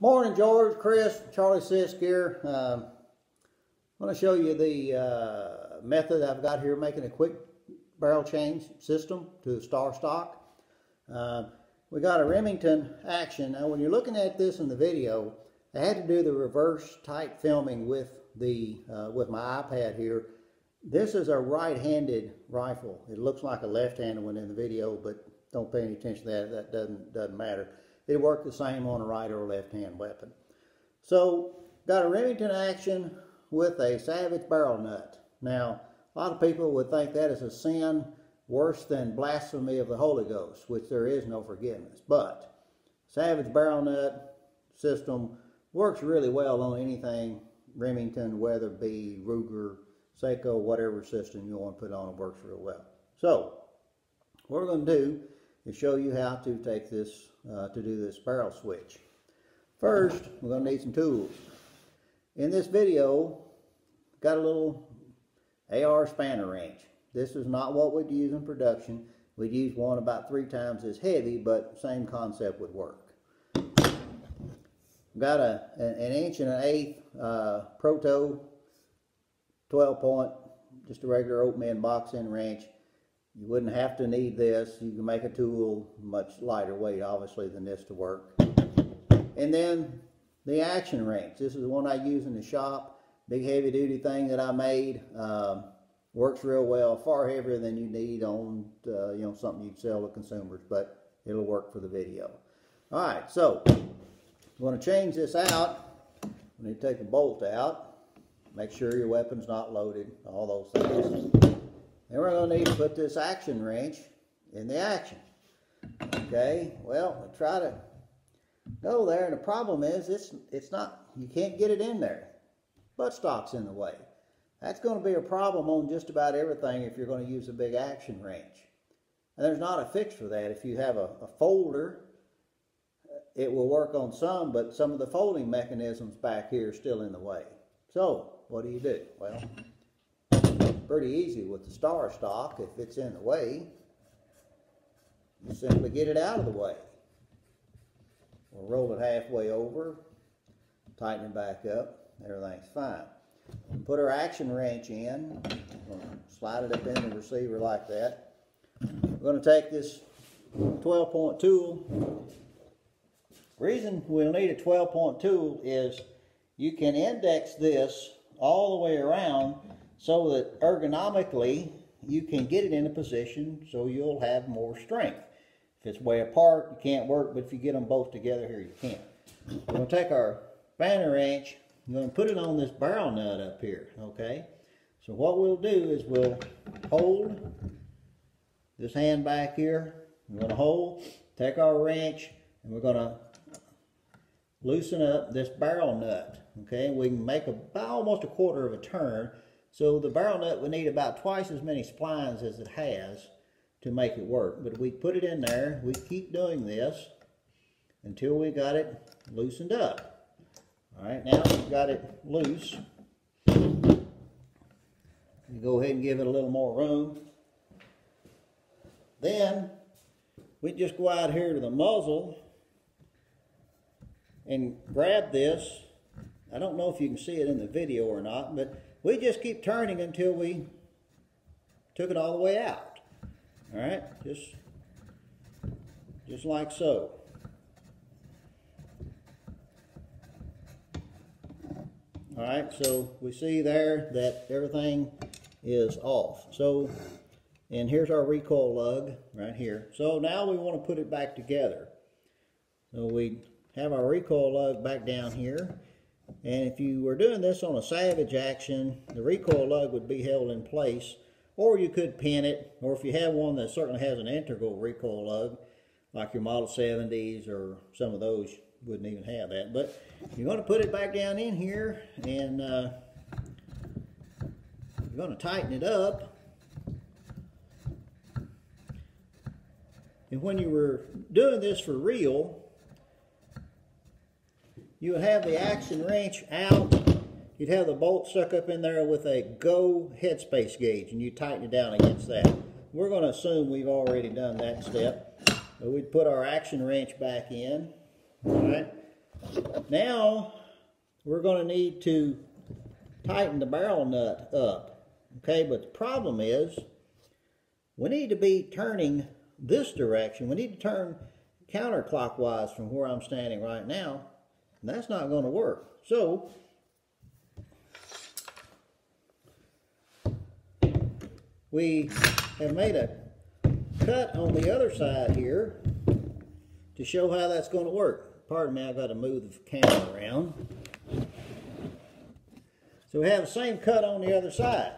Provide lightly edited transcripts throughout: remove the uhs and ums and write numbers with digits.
Morning, George, Chris, Charlie Sisk here. I'm going to show you the method I've got here making a quick barrel change system to the Star Stock. We got a Remington Action. Now when you're looking at this in the video, I had to do the reverse type filming with my iPad here. This is a right-handed rifle. It looks like a left-handed one in the video, but don't pay any attention to that. That doesn't matter. It'll work the same on a right or left hand weapon. So, got a Remington Action with a Savage barrel nut. Now, a lot of people would think that is a sin worse than blasphemy of the Holy Ghost, which there is no forgiveness. But, Savage barrel nut system works really well on anything Remington, whether it be Ruger, Seiko, whatever system you want to put on, it works real well. So, what we're going to do is show you how to take this, to do this barrel switch. First, we're going to need some tools. In this video, got a little AR spanner wrench. This is not what we'd use in production. We'd use one about 3 times as heavy, but same concept would work. Got an 1 1/8" Proto 12-point, just a regular open-end box-end wrench. You wouldn't have to need this. You can make a tool much lighter weight, obviously, than this to work. And then the Action wrench. This is the one I use in the shop. Big heavy-duty thing that I made. Works real well. Far heavier than you need on something you'd sell to consumers, but it'll work for the video. All right, so I'm going to change this out. You need to take the bolt out. Make sure your weapon's not loaded. All those things. Then we're going to need to put this Action wrench in the Action. Okay, well, I try to go there, and the problem is it's not, you can't get it in there. Buttstock's in the way. That's going to be a problem on just about everything if you're going to use a big Action wrench. And there's not a fix for that. If you have a folder, it will work on some, but some of the folding mechanisms back here are still in the way. So, what do? Well, pretty easy with the Star Stock. If it's in the way, you simply get it out of the way. We'll roll it halfway over, tighten it back up, everything's fine. Put our Action wrench in, slide it up in the receiver like that. We're going to take this 12-point tool. The reason we'll need a 12-point tool is you can index this all the way around so that ergonomically you can get it in a position so you'll have more strength. If it's way apart, you can't work, but if you get them both together here, you can. We're going to take our spanner wrench, I'm going to put it on this barrel nut up here, okay? So what we'll do is we'll hold this hand back here. We're going to hold, take our wrench, and we're going to loosen up this barrel nut, okay? We can make about almost a quarter of a turn. So the barrel nut would need about twice as many splines as it has to make it work. But we put it in there, we keep doing this until we got it loosened up. All right, now we've got it loose. You go ahead and give it a little more room. Then we just go out here to the muzzle and grab this. I don't know if you can see it in the video or not, but we just keep turning until we took it all the way out. All right, just like so. All right, so we see there that everything is off. So, and here's our recoil lug right here. So now we want to put it back together. So we have our recoil lug back down here. And if you were doing this on a Savage Action, the recoil lug would be held in place, or you could pin it, or if you have one that certainly has an integral recoil lug, like your Model 70s or some of those wouldn't even have that. But you're going to put it back down in here, and you're going to tighten it up. And when you were doing this for real, you would have the Action wrench out. You'd have the bolt stuck up in there with a Go headspace gauge, and you tighten it down against that. We're going to assume we've already done that step. So we'd put our Action wrench back in. All right. Now we're going to need to tighten the barrel nut up. Okay, but the problem is we need to be turning this direction. We need to turn counterclockwise from where I'm standing right now, and that's not going to work. So we have made a cut on the other side here to show how that's going to work. Pardon me, I've got to move the camera around. So we have the same cut on the other side.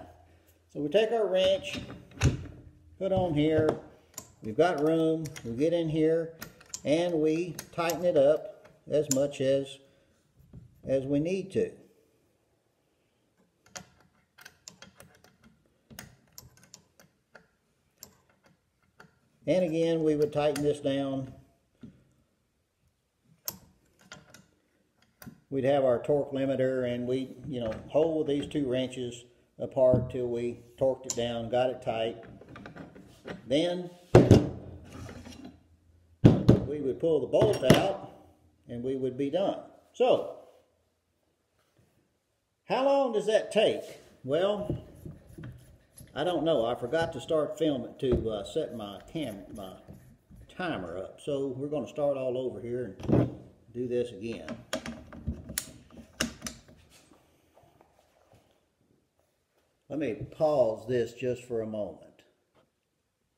So we take our wrench, put on here, we've got room, we get in here, and we tighten it up as much as we need to. And again, we would tighten this down. We'd have our torque limiter, and we, hold these two wrenches apart till we torqued it down, got it tight. Then we would pull the bolt out, and we would be done. So, how long does that take? Well, I don't know. I forgot to start filming to set my timer up. So we're going to start all over here and do this again. Let me pause this just for a moment.